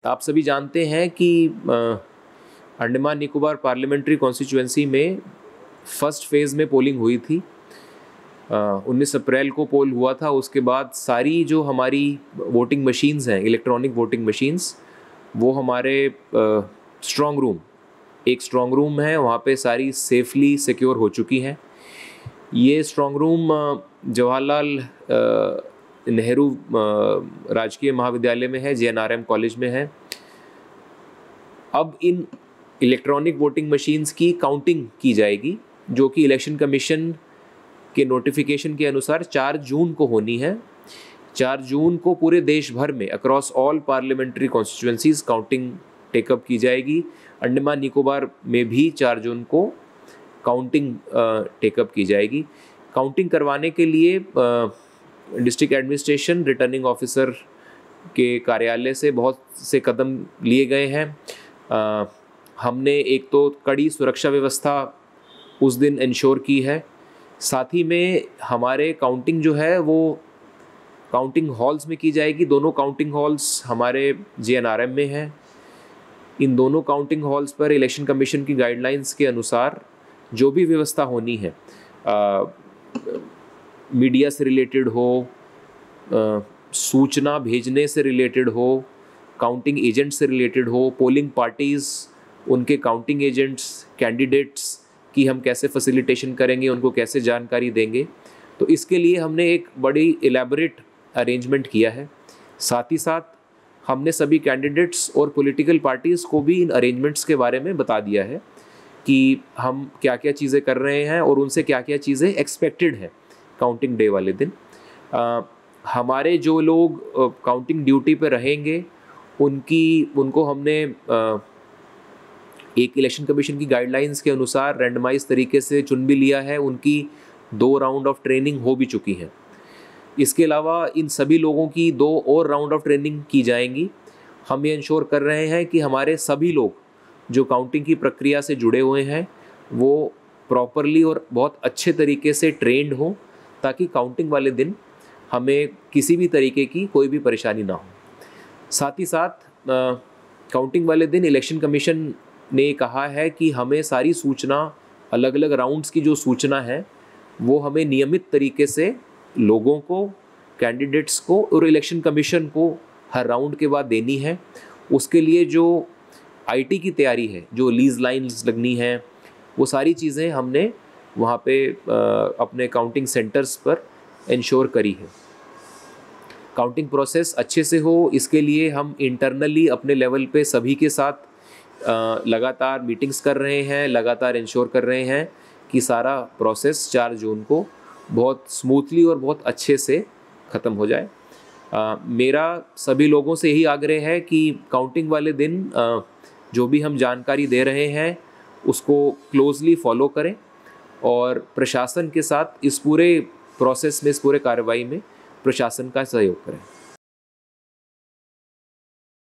आप सभी जानते हैं कि अंडमान निकोबार पार्लियामेंट्री कॉन्स्टिट्यूएंसी में फर्स्ट फेज़ में पोलिंग हुई थी। 19 अप्रैल को पोल हुआ था। उसके बाद सारी जो हमारी वोटिंग मशीन्स हैं, इलेक्ट्रॉनिक वोटिंग मशीन्स, वो हमारे एक स्ट्रॉन्ग रूम है, वहाँ पे सारी सेफली सिक्योर हो चुकी हैं। ये स्ट्रॉन्ग रूम जवाहरलाल नेहरू राजकीय महाविद्यालय में है, JNRM कॉलेज में है। अब इन इलेक्ट्रॉनिक वोटिंग मशीन्स की काउंटिंग की जाएगी, जो कि इलेक्शन कमीशन के नोटिफिकेशन के अनुसार 4 जून को होनी है। 4 जून को पूरे देश भर में across all parliamentary constituencies counting take up की जाएगी। अंडमान निकोबार में भी 4 जून को काउंटिंग टेकअप की जाएगी। काउंटिंग करवाने के लिए डिस्ट्रिक्ट एडमिनिस्ट्रेशन, रिटर्निंग ऑफिसर के कार्यालय से बहुत से कदम लिए गए हैं। हमने एक तो कड़ी सुरक्षा व्यवस्था उस दिन इंश्योर की है। साथ ही में हमारे काउंटिंग जो है वो काउंटिंग हॉल्स में की जाएगी। दोनों काउंटिंग हॉल्स हमारे JNRM में हैं। इन दोनों काउंटिंग हॉल्स पर इलेक्शन कमीशन की गाइडलाइंस के अनुसार जो भी व्यवस्था होनी है, मीडिया से रिलेटेड हो, सूचना भेजने से रिलेटेड हो, काउंटिंग एजेंट से रिलेटेड हो, पोलिंग पार्टीज़, उनके काउंटिंग एजेंट्स, कैंडिडेट्स की हम कैसे फैसिलिटेशन करेंगे, उनको कैसे जानकारी देंगे, तो इसके लिए हमने एक बड़ी इलेबोरेट अरेंजमेंट किया है। साथ ही साथ हमने सभी कैंडिडेट्स और पॉलिटिकल पार्टीज़ को भी इन अरेंजमेंट्स के बारे में बता दिया है कि हम क्या क्या चीज़ें कर रहे हैं और उनसे क्या क्या चीज़ें एक्सपेक्टेड हैं काउंटिंग डे वाले दिन। हमारे जो लोग काउंटिंग ड्यूटी पे रहेंगे उनको हमने एक इलेक्शन कमीशन की गाइडलाइंस के अनुसार रैंडमाइज तरीके से चुन भी लिया है। उनकी 2 राउंड ऑफ ट्रेनिंग हो भी चुकी हैं। इसके अलावा इन सभी लोगों की 2 और राउंड ऑफ ट्रेनिंग की जाएंगी। हम ये इंश्योर कर रहे हैं कि हमारे सभी लोग जो काउंटिंग की प्रक्रिया से जुड़े हुए हैं वो प्रॉपरली और बहुत अच्छे तरीके से ट्रेंड हों, ताकि काउंटिंग वाले दिन हमें किसी भी तरीके की कोई भी परेशानी ना हो। साथ ही साथ काउंटिंग वाले दिन इलेक्शन कमीशन ने कहा है कि हमें सारी सूचना, अलग अलग राउंड्स की जो सूचना है वो हमें नियमित तरीके से लोगों को, कैंडिडेट्स को और इलेक्शन कमीशन को हर राउंड के बाद देनी है। उसके लिए जो IT की तैयारी है, जो लीज लाइन्स लगनी है, वो सारी चीज़ें हमने वहाँ पे अपने काउंटिंग सेंटर्स पर इंश्योर करी है। काउंटिंग प्रोसेस अच्छे से हो, इसके लिए हम इंटरनली अपने लेवल पे सभी के साथ लगातार मीटिंग्स कर रहे हैं, लगातार इंश्योर कर रहे हैं कि सारा प्रोसेस 4 जून को बहुत स्मूथली और बहुत अच्छे से ख़त्म हो जाए। मेरा सभी लोगों से यही आग्रह है कि काउंटिंग वाले दिन जो भी हम जानकारी दे रहे हैं उसको क्लोजली फॉलो करें और प्रशासन के साथ इस पूरे प्रोसेस में, इस पूरे कार्रवाई में प्रशासन का सहयोग करें।